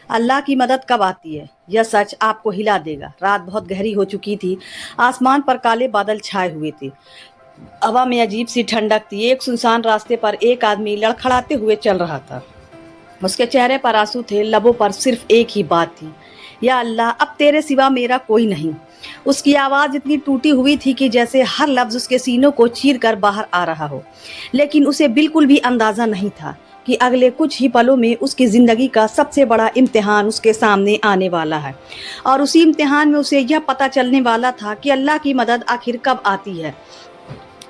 अल्लाह की मदद कब आती है, यह सच आपको हिला देगा। रात बहुत गहरी हो चुकी थी। आसमान पर काले बादल छाए हुए थे। हवा में अजीब सी ठंडक थी। एक सुनसान रास्ते पर एक आदमी लड़खड़ाते हुए चल रहा था। उसके चेहरे पर आंसू थे, लबों पर सिर्फ एक ही बात थी, या अल्लाह, अब तेरे सिवा मेरा कोई नहीं। उसकी आवाज़ इतनी टूटी हुई थी कि जैसे हर लफ्ज़ उसके सीनों को चीर कर बाहर आ रहा हो। लेकिन उसे बिल्कुल भी अंदाज़ा नहीं था कि अगले कुछ ही पलों में उसकी ज़िंदगी का सबसे बड़ा इम्तिहान उसके सामने आने वाला है। और उसी इम्तिहान में उसे यह पता चलने वाला था कि अल्लाह की मदद आखिर कब आती है।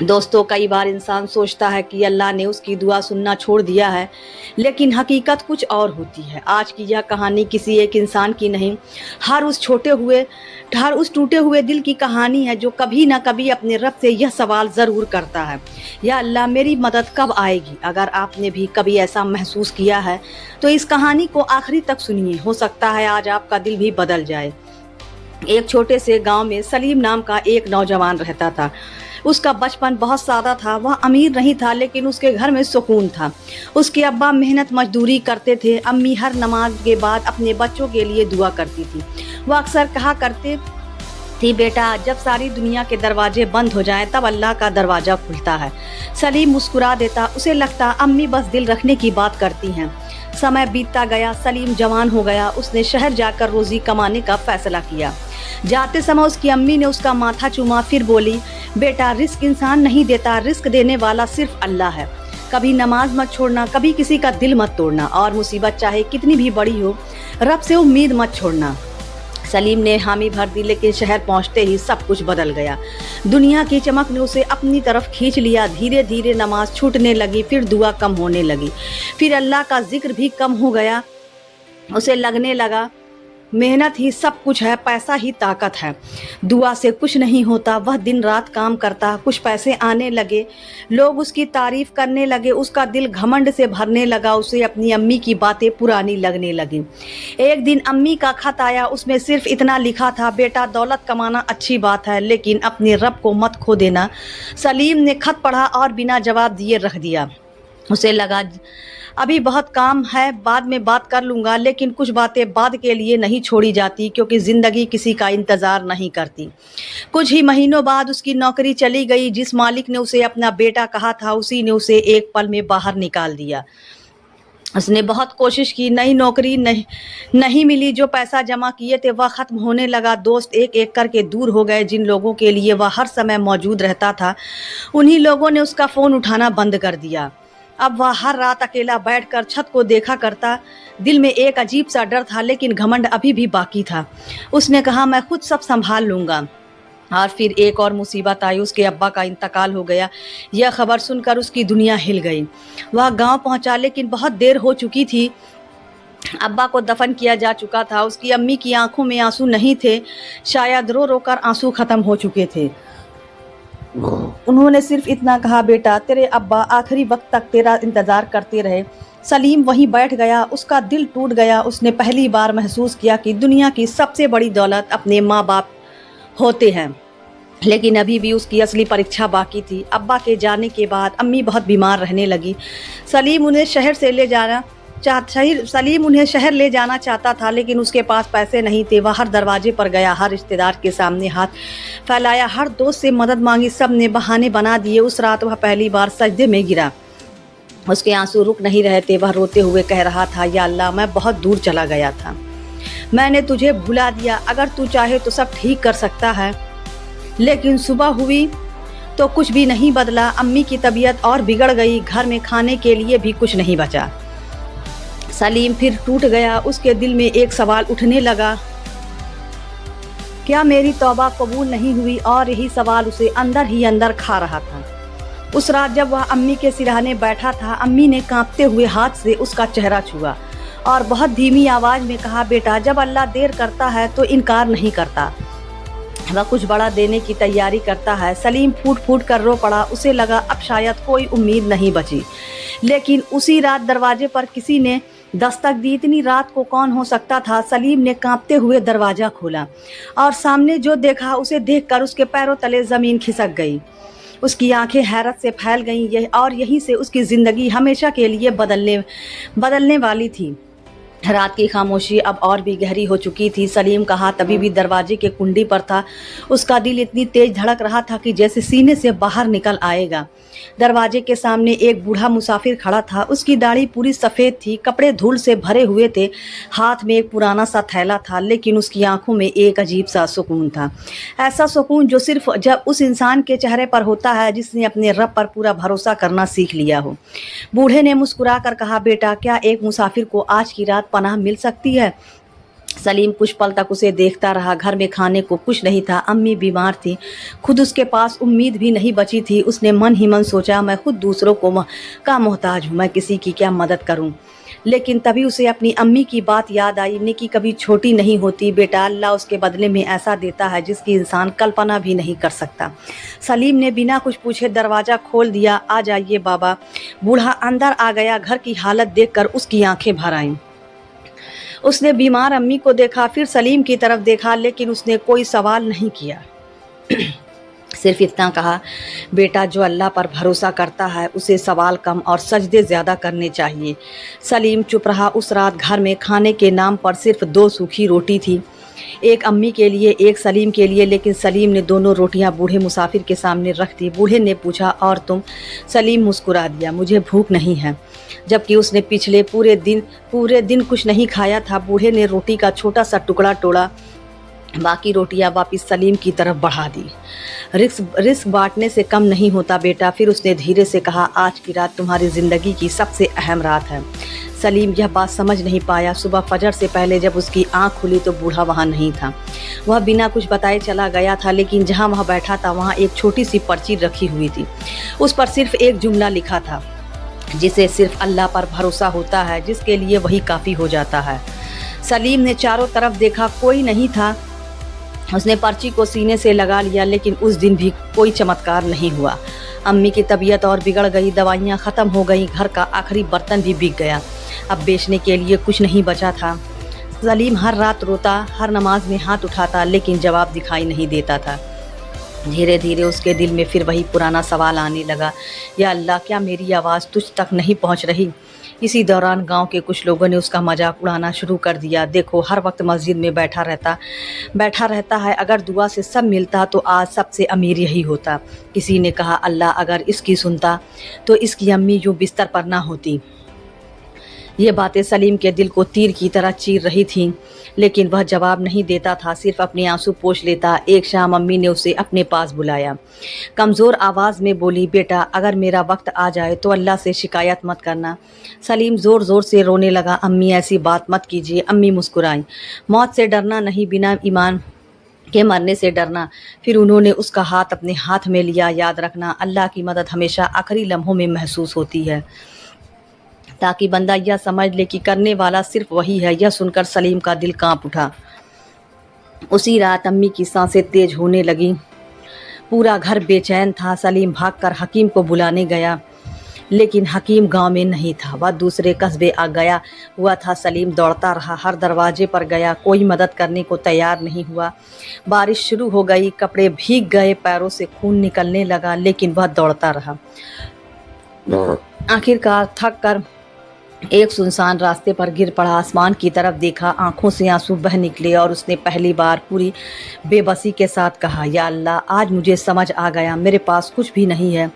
दोस्तों, कई बार इंसान सोचता है कि अल्लाह ने उसकी दुआ सुनना छोड़ दिया है, लेकिन हकीकत कुछ और होती है। आज की यह कहानी किसी एक इंसान की नहीं, हर उस टूटे हुए दिल की कहानी है जो कभी ना कभी अपने रब से यह सवाल ज़रूर करता है, या अल्लाह, मेरी मदद कब आएगी। अगर आपने भी कभी ऐसा महसूस किया है तो इस कहानी को आखिरी तक सुनिए, हो सकता है आज आपका दिल भी बदल जाए। एक छोटे से गांव में सलीम नाम का एक नौजवान रहता था। उसका बचपन बहुत सादा था। वह अमीर नहीं था, लेकिन उसके घर में सुकून था। उसके अब्बा मेहनत मजदूरी करते थे। अम्मी हर नमाज के बाद अपने बच्चों के लिए दुआ करती थी। वह अक्सर कहा करते थी, बेटा, जब सारी दुनिया के दरवाजे बंद हो जाएं तब अल्लाह का दरवाज़ा खुलता है। सलीम मुस्कुरा देता। उसे लगता अम्मी बस दिल रखने की बात करती हैं। समय बीतता गया। सलीम जवान हो गया। उसने शहर जाकर रोज़ी कमाने का फैसला किया। जाते समय उसकी अम्मी ने उसका माथा चूमा, फिर बोली, बेटा, रिस्क इंसान नहीं देता, रिस्क देने वाला सिर्फ अल्लाह है। कभी नमाज मत छोड़ना, कभी किसी का दिल मत तोड़ना, और मुसीबत चाहे कितनी भी बड़ी हो, रब से उम्मीद मत छोड़ना। सलीम ने हामी भर दी, लेकिन शहर पहुंचते ही सब कुछ बदल गया। दुनिया की चमक ने उसे अपनी तरफ खींच लिया। धीरे धीरे नमाज छूटने लगी, फिर दुआ कम होने लगी, फिर अल्लाह का जिक्र भी कम हो गया। उसे लगने लगा मेहनत ही सब कुछ है, पैसा ही ताकत है, दुआ से कुछ नहीं होता। वह दिन रात काम करता, कुछ पैसे आने लगे, लोग उसकी तारीफ करने लगे, उसका दिल घमंड से भरने लगा। उसे अपनी अम्मी की बातें पुरानी लगने लगी। एक दिन अम्मी का खत आया। उसमें सिर्फ इतना लिखा था, बेटा, दौलत कमाना अच्छी बात है, लेकिन अपने रब को मत खो देना। सलीम ने खत पढ़ा और बिना जवाब दिए रख दिया। उसे लगा अभी बहुत काम है, बाद में बात कर लूँगा। लेकिन कुछ बातें बाद के लिए नहीं छोड़ी जाती, क्योंकि ज़िंदगी किसी का इंतज़ार नहीं करती। कुछ ही महीनों बाद उसकी नौकरी चली गई। जिस मालिक ने उसे अपना बेटा कहा था, उसी ने उसे एक पल में बाहर निकाल दिया। उसने बहुत कोशिश की, नई नौकरी नहीं मिली। जो पैसा जमा किए थे वह ख़त्म होने लगा। दोस्त एक एक करके दूर हो गए। जिन लोगों के लिए वह हर समय मौजूद रहता था, उन्हीं लोगों ने उसका फ़ोन उठाना बंद कर दिया। अब वह हर रात अकेला बैठकर छत को देखा करता। दिल में एक अजीब सा डर था, लेकिन घमंड अभी भी बाकी था। उसने कहा, मैं खुद सब संभाल लूँगा। और फिर एक और मुसीबत आई। उसके अब्बा का इंतकाल हो गया। यह खबर सुनकर उसकी दुनिया हिल गई। वह गांव पहुंचा, लेकिन बहुत देर हो चुकी थी। अब्बा को दफन किया जा चुका था। उसकी अम्मी की आंखों में आंसू नहीं थे, शायद रो रो कर आंसू खत्म हो चुके थे। उन्होंने सिर्फ इतना कहा, बेटा, तेरे अब्बा आखिरी वक्त तक तेरा इंतज़ार करते रहे। सलीम वहीं बैठ गया। उसका दिल टूट गया। उसने पहली बार महसूस किया कि दुनिया की सबसे बड़ी दौलत अपने माँ बाप होते हैं, लेकिन अभी भी उसकी असली परीक्षा बाकी थी। अब्बा के जाने के बाद अम्मी बहुत बीमार रहने लगी। सलीम उन्हें शहर ले जाना चाहता था, लेकिन उसके पास पैसे नहीं थे। वह हर दरवाजे पर गया, हर रिश्तेदार के सामने हाथ फैलाया, हर दोस्त से मदद मांगी। सब ने बहाने बना दिए। उस रात वह पहली बार सजदे में गिरा। उसके आंसू रुक नहीं रहे थे। वह रोते हुए कह रहा था, या अल्लाह, मैं बहुत दूर चला गया था, मैंने तुझे भुला दिया। अगर तू चाहे तो सब ठीक कर सकता है। लेकिन सुबह हुई तो कुछ भी नहीं बदला। अम्मी की तबीयत और बिगड़ गई। घर में खाने के लिए भी कुछ नहीं बचा। सलीम फिर टूट गया। उसके दिल में एक सवाल उठने लगा, क्या मेरी तौबा कबूल नहीं हुई? और यही सवाल उसे अंदर ही अंदर खा रहा था। उस रात जब वह अम्मी के सिरहाने बैठा था, अम्मी ने कांपते हुए हाथ से उसका चेहरा छुआ और बहुत धीमी आवाज़ में कहा, बेटा, जब अल्लाह देर करता है तो इनकार नहीं करता, वह कुछ बड़ा देने की तैयारी करता है। सलीम फूट फूट कर रो पड़ा। उसे लगा अब शायद कोई उम्मीद नहीं बची। लेकिन उसी रात दरवाजे पर किसी ने दस्तक दी। इतनी रात को कौन हो सकता था? सलीम ने कांपते हुए दरवाज़ा खोला और सामने जो देखा, उसे देखकर उसके पैरों तले ज़मीन खिसक गई। उसकी आंखें हैरत से फैल गईं। और यहीं से उसकी ज़िंदगी हमेशा के लिए बदलने वाली थी। रात की खामोशी अब और भी गहरी हो चुकी थी। सलीम का हाथ अभी भी दरवाजे के कुंडी पर था। उसका दिल इतनी तेज धड़क रहा था कि जैसे सीने से बाहर निकल आएगा। दरवाजे के सामने एक बूढ़ा मुसाफिर खड़ा था। उसकी दाढ़ी पूरी सफ़ेद थी, कपड़े धूल से भरे हुए थे, हाथ में एक पुराना सा थैला था, लेकिन उसकी आंखों में एक अजीब सा सुकून था। ऐसा सुकून जो सिर्फ जब उस इंसान के चेहरे पर होता है जिसने अपने रब पर पूरा भरोसा करना सीख लिया हो। बूढ़े ने मुस्कुरा कर कहा, बेटा, क्या एक मुसाफिर को आज की रात पनाह मिल सकती है? सलीम कुछ पल तक उसे देखता रहा। घर में खाने को कुछ नहीं था, अम्मी बीमार थी, खुद उसके पास उम्मीद भी नहीं बची थी। उसने मन ही मन सोचा, मैं खुद दूसरों का मोहताज हूँ, मैं किसी की क्या मदद करूँ। लेकिन तभी उसे अपनी अम्मी की बात याद आई, नेकी कभी छोटी नहीं होती बेटा, अल्लाह उसके बदले में ऐसा देता है जिसकी इंसान कल्पना भी नहीं कर सकता। सलीम ने बिना कुछ पूछे दरवाज़ा खोल दिया। आ जाइए बाबा। बूढ़ा अंदर आ गया। घर की हालत देखकर उसकी आंखें भर आईं। उसने बीमार अम्मी को देखा, फिर सलीम की तरफ देखा, लेकिन उसने कोई सवाल नहीं किया। सिर्फ इतना कहा, बेटा, जो अल्लाह पर भरोसा करता है उसे सवाल कम और सजदे ज़्यादा करने चाहिए। सलीम चुप रहा। उस रात घर में खाने के नाम पर सिर्फ 2 सूखी रोटी थी, एक अम्मी के लिए, एक सलीम के लिए। लेकिन सलीम ने दोनों रोटियां बूढ़े मुसाफिर के सामने रख दी। बूढ़े ने पूछा, और तुम? सलीम मुस्कुरा दिया, मुझे भूख नहीं है, जबकि उसने पिछले पूरे दिन कुछ नहीं खाया था। बूढ़े ने रोटी का छोटा सा टुकड़ा तोड़ा, बाकी रोटियां वापस सलीम की तरफ बढ़ा दी। रिस्क बांटने से कम नहीं होता बेटा। फिर उसने धीरे से कहा, आज की रात तुम्हारी ज़िंदगी की सबसे अहम रात है। सलीम यह बात समझ नहीं पाया। सुबह फजर से पहले जब उसकी आंख खुली तो बूढ़ा वहाँ नहीं था। वह बिना कुछ बताए चला गया था, लेकिन जहाँ वह बैठा था वहाँ एक छोटी सी पर्ची रखी हुई थी। उस पर सिर्फ एक जुमला लिखा था, जिसे सिर्फ अल्लाह पर भरोसा होता है, जिसके लिए वही काफ़ी हो जाता है। सलीम ने चारों तरफ देखा, कोई नहीं था। उसने पर्ची को सीने से लगा लिया, लेकिन उस दिन भी कोई चमत्कार नहीं हुआ। अम्मी की तबीयत और बिगड़ गई, दवाइयाँ ख़त्म हो गई, घर का आखिरी बर्तन भी बिक गया, अब बेचने के लिए कुछ नहीं बचा था। सलीम हर रात रोता, हर नमाज में हाथ उठाता, लेकिन जवाब दिखाई नहीं देता था। धीरे धीरे उसके दिल में फिर वही पुराना सवाल आने लगा, या अल्लाह, क्या मेरी आवाज़ तुझ तक नहीं पहुंच रही? इसी दौरान गांव के कुछ लोगों ने उसका मजाक उड़ाना शुरू कर दिया। देखो, हर वक्त मस्जिद में बैठा रहता है, अगर दुआ से सब मिलता तो आज सबसे अमीर यही होता। किसी ने कहा, अल्लाह अगर इसकी सुनता तो इसकी अम्मी यूँ बिस्तर पर ना होती। ये बातें सलीम के दिल को तीर की तरह चीर रही थीं, लेकिन वह जवाब नहीं देता था, सिर्फ अपने आंसू पोंछ लेता। एक शाम अम्मी ने उसे अपने पास बुलाया, कमज़ोर आवाज़ में बोली, बेटा, अगर मेरा वक्त आ जाए तो अल्लाह से शिकायत मत करना। सलीम ज़ोर ज़ोर से रोने लगा। अम्मी, ऐसी बात मत कीजिए। अम्मी मुस्कुराई, मौत से डरना नहीं, बिना ईमान के मरने से डरना। फिर उन्होंने उसका हाथ अपने हाथ में लिया। याद रखना, अल्लाह की मदद हमेशा आखिरी लम्हों में महसूस होती है, ताकि बंदा यह समझ ले कि करने वाला सिर्फ वही है। यह सुनकर सलीम का दिल कांप उठा। उसी रात अम्मी की सांसें तेज होने लगी, पूरा घर बेचैन था। सलीम भागकर हकीम को बुलाने गया, लेकिन हकीम गांव में नहीं था, वह दूसरे कस्बे आ गया हुआ था। सलीम दौड़ता रहा, हर दरवाजे पर गया, कोई मदद करने को तैयार नहीं हुआ। बारिश शुरू हो गई, कपड़े भीग गए, पैरों से खून निकलने लगा, लेकिन वह दौड़ता रहा। आखिरकार थक कर एक सुनसान रास्ते पर गिर पड़ा, आसमान की तरफ देखा, आंखों से आंसू बह निकले और उसने पहली बार पूरी बेबसी के साथ कहा, या अल्लाह, आज मुझे समझ आ गया, मेरे पास कुछ भी नहीं है,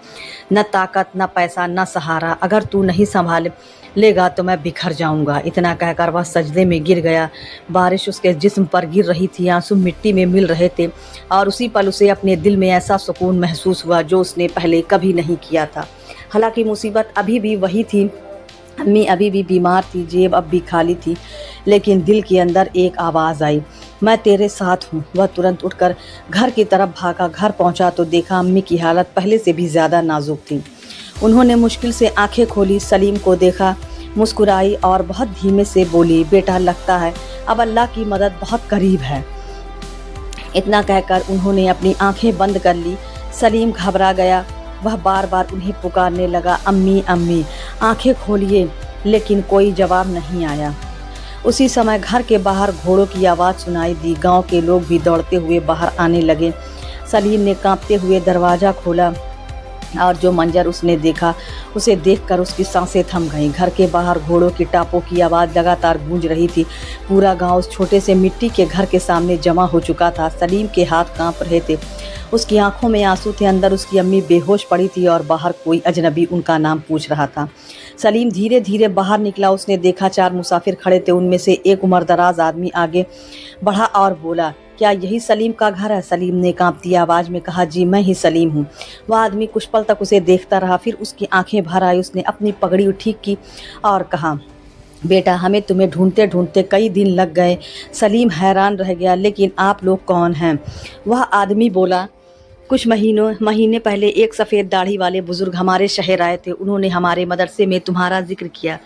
न ताकत, न पैसा, न सहारा। अगर तू नहीं संभाल लेगा तो मैं बिखर जाऊंगा। इतना कहकर वह सजदे में गिर गया। बारिश उसके जिस्म पर गिर रही थी, आंसू मिट्टी में मिल रहे थे, और उसी पल उसे अपने दिल में ऐसा सुकून महसूस हुआ जो उसने पहले कभी नहीं किया था। हालांकि मुसीबत अभी भी वही थी, अम्मी अभी भी बीमार थी, जेब अब भी खाली थी, लेकिन दिल के अंदर एक आवाज़ आई, मैं तेरे साथ हूँ। वह तुरंत उठकर घर की तरफ भागा। घर पहुँचा तो देखा अम्मी की हालत पहले से भी ज़्यादा नाजुक थी। उन्होंने मुश्किल से आंखें खोली, सलीम को देखा, मुस्कुराई और बहुत धीमे से बोली, बेटा, लगता है अब अल्लाह की मदद बहुत करीब है। इतना कहकर उन्होंने अपनी आंखें बंद कर ली। सलीम घबरा गया, वह बार बार उन्हें पुकारने लगा, अम्मी, अम्मी, आंखें खोलिए, लेकिन कोई जवाब नहीं आया। उसी समय घर के बाहर घोड़ों की आवाज़ सुनाई दी। गांव के लोग भी दौड़ते हुए बाहर आने लगे। सलीम ने कांपते हुए दरवाज़ा खोला और जो मंजर उसने देखा उसे देखकर उसकी सांसें थम गईं। घर के बाहर घोड़ों की टापों की आवाज़ लगातार गूंज रही थी। पूरा गांव उस छोटे से मिट्टी के घर के सामने जमा हो चुका था। सलीम के हाथ कांप रहे थे, उसकी आंखों में आंसू थे। अंदर उसकी अम्मी बेहोश पड़ी थी और बाहर कोई अजनबी उनका नाम पूछ रहा था। सलीम धीरे धीरे बाहर निकला। उसने देखा 4 मुसाफिर खड़े थे। उनमें से एक उम्रदराज आदमी आगे बढ़ा और बोला, क्या यही सलीम का घर है? सलीम ने कांपती आवाज़ में कहा, जी मैं ही सलीम हूँ। वह आदमी कुछ पल तक उसे देखता रहा, फिर उसकी आंखें भर आई। उसने अपनी पगड़ी ठीक की और कहा, बेटा हमें तुम्हें ढूंढते ढूंढते कई दिन लग गए। सलीम हैरान रह गया, लेकिन आप लोग कौन हैं? वह आदमी बोला, कुछ महीने पहले एक सफ़ेद दाढ़ी वाले बुजुर्ग हमारे शहर आए थे। उन्होंने हमारे मदरसे में तुम्हारा जिक्र किया।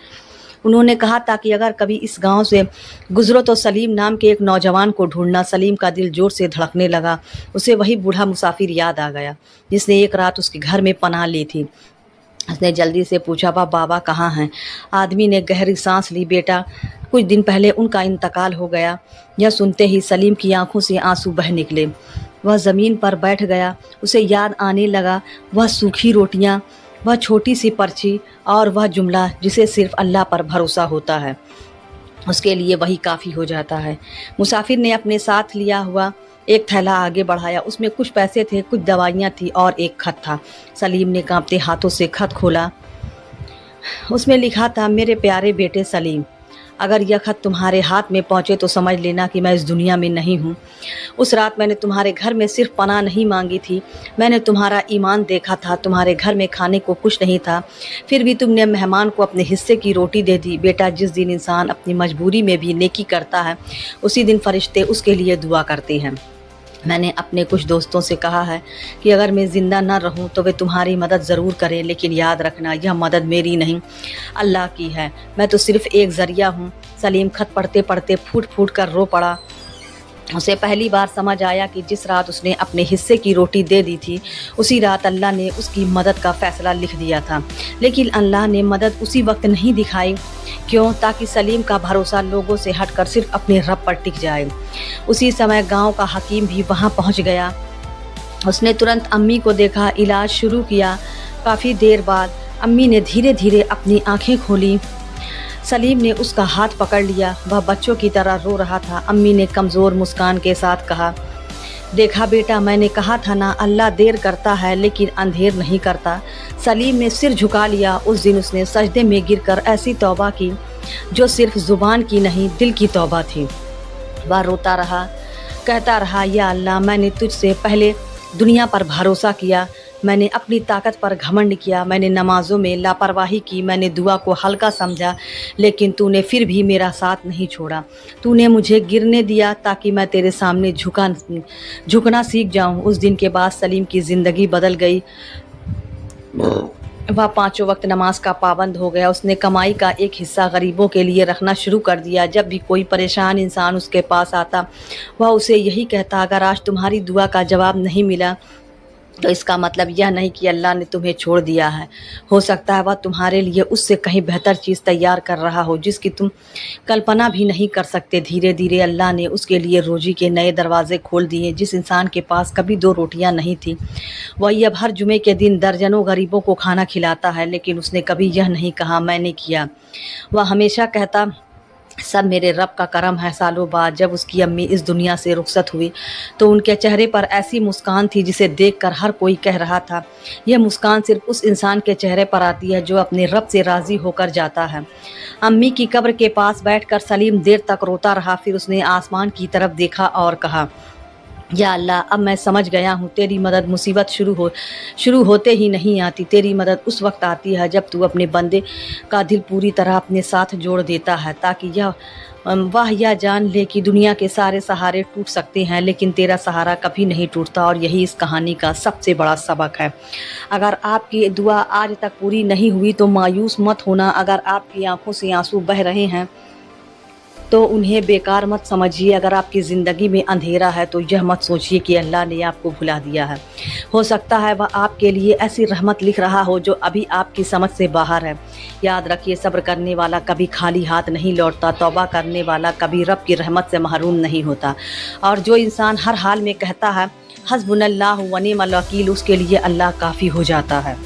उन्होंने कहा था कि अगर कभी इस गांव से गुजरो तो सलीम नाम के एक नौजवान को ढूंढना। सलीम का दिल जोर से धड़कने लगा। उसे वही बूढ़ा मुसाफिर याद आ गया जिसने एक रात उसके घर में पनाह ली थी। उसने जल्दी से पूछा, बाबा कहाँ हैं? आदमी ने गहरी सांस ली, बेटा कुछ दिन पहले उनका इंतकाल हो गया। यह सुनते ही सलीम की आंखों से आंसू बह निकले। वह ज़मीन पर बैठ गया। उसे याद आने लगा वह सूखी रोटियां, वह छोटी सी पर्ची और वह जुमला जिसे सिर्फ अल्लाह पर भरोसा होता है, उसके लिए वही काफ़ी हो जाता है। मुसाफिर ने अपने साथ लिया हुआ एक थैला आगे बढ़ाया। उसमें कुछ पैसे थे, कुछ दवाइयाँ थी और एक खत था। सलीम ने कांपते हाथों से खत खोला। उसमें लिखा था, मेरे प्यारे बेटे सलीम, अगर यह खत तुम्हारे हाथ में पहुँचे तो समझ लेना कि मैं इस दुनिया में नहीं हूँ। उस रात मैंने तुम्हारे घर में सिर्फ पनाह नहीं मांगी थी, मैंने तुम्हारा ईमान देखा था। तुम्हारे घर में खाने को कुछ नहीं था, फिर भी तुमने मेहमान को अपने हिस्से की रोटी दे दी। बेटा जिस दिन इंसान अपनी मजबूरी में भी नेकी करता है, उसी दिन फरिश्ते उसके लिए दुआ करते हैं। मैंने अपने कुछ दोस्तों से कहा है कि अगर मैं ज़िंदा न रहूं तो वे तुम्हारी मदद ज़रूर करें, लेकिन याद रखना यह मदद मेरी नहीं, अल्लाह की है। मैं तो सिर्फ़ एक ज़रिया हूँ। सलीम खत पढ़ते पढ़ते फूट फूट कर रो पड़ा। उसे पहली बार समझ आया कि जिस रात उसने अपने हिस्से की रोटी दे दी थी, उसी रात अल्लाह ने उसकी मदद का फ़ैसला लिख दिया था। लेकिन अल्लाह ने मदद उसी वक्त नहीं दिखाई। क्यों? ताकि सलीम का भरोसा लोगों से हटकर सिर्फ अपने रब पर टिक जाए। उसी समय गांव का हकीम भी वहां पहुंच गया। उसने तुरंत अम्मी को देखा, इलाज शुरू किया। काफ़ी देर बाद अम्मी ने धीरे धीरे अपनी आंखें खोली। सलीम ने उसका हाथ पकड़ लिया। वह बच्चों की तरह रो रहा था। अम्मी ने कमज़ोर मुस्कान के साथ कहा, देखा बेटा, मैंने कहा था ना, अल्लाह देर करता है लेकिन अंधेर नहीं करता। सलीम ने सिर झुका लिया। उस दिन उसने सजदे में गिरकर ऐसी तौबा की जो सिर्फ ज़ुबान की नहीं, दिल की तौबा थी। वह रोता रहा, कहता रहा, या अल्लाह, मैंने तुझसे पहले दुनिया पर भरोसा किया, मैंने अपनी ताकत पर घमंड किया, मैंने नमाज़ों में लापरवाही की, मैंने दुआ को हल्का समझा, लेकिन तूने फिर भी मेरा साथ नहीं छोड़ा। तूने मुझे गिरने दिया ताकि मैं तेरे सामने झुकना सीख जाऊं। उस दिन के बाद सलीम की ज़िंदगी बदल गई। वह 5 वक्त नमाज का पाबंद हो गया। उसने कमाई का एक हिस्सा गरीबों के लिए रखना शुरू कर दिया। जब भी कोई परेशान इंसान उसके पास आता, वह उसे यही कहता, अगर आज तुम्हारी दुआ का जवाब नहीं मिला तो इसका मतलब यह नहीं कि अल्लाह ने तुम्हें छोड़ दिया है। हो सकता है वह तुम्हारे लिए उससे कहीं बेहतर चीज़ तैयार कर रहा हो जिसकी तुम कल्पना भी नहीं कर सकते। धीरे धीरे अल्लाह ने उसके लिए रोजी के नए दरवाजे खोल दिए। जिस इंसान के पास कभी 2 रोटियां नहीं थी, वही अब हर जुमे के दिन दर्जनों गरीबों को खाना खिलाता है। लेकिन उसने कभी यह नहीं कहा, मैंने किया। वह हमेशा कहता, सब मेरे रब का करम है। सालों बाद जब उसकी अम्मी इस दुनिया से रुखसत हुई तो उनके चेहरे पर ऐसी मुस्कान थी जिसे देखकर हर कोई कह रहा था, यह मुस्कान सिर्फ उस इंसान के चेहरे पर आती है जो अपने रब से राज़ी होकर जाता है। अम्मी की कब्र के पास बैठकर सलीम देर तक रोता रहा। फिर उसने आसमान की तरफ देखा और कहा, या अल्लाह, अब मैं समझ गया हूँ, तेरी मदद मुसीबत शुरू होते ही नहीं आती। तेरी मदद उस वक्त आती है जब तू अपने बंदे का दिल पूरी तरह अपने साथ जोड़ देता है, ताकि वह यह जान ले कि दुनिया के सारे सहारे टूट सकते हैं लेकिन तेरा सहारा कभी नहीं टूटता। और यही इस कहानी का सबसे बड़ा सबक है। अगर आपकी दुआ आज तक पूरी नहीं हुई तो मायूस मत होना। अगर आपकी आंखों से आंसू बह रहे हैं तो उन्हें बेकार मत समझिए। अगर आपकी ज़िंदगी में अंधेरा है तो यह मत सोचिए कि अल्लाह ने आपको भुला दिया है। हो सकता है वह आपके लिए ऐसी रहमत लिख रहा हो जो अभी आपकी समझ से बाहर है। याद रखिए, सब्र करने वाला कभी खाली हाथ नहीं लौटता, तौबा करने वाला कभी रब की रहमत से महरूम नहीं होता। और जो इंसान हर हाल में कहता है हस्बुनल्लाहु व निअमल वकील, उसके लिए अल्लाह काफ़ी हो जाता है।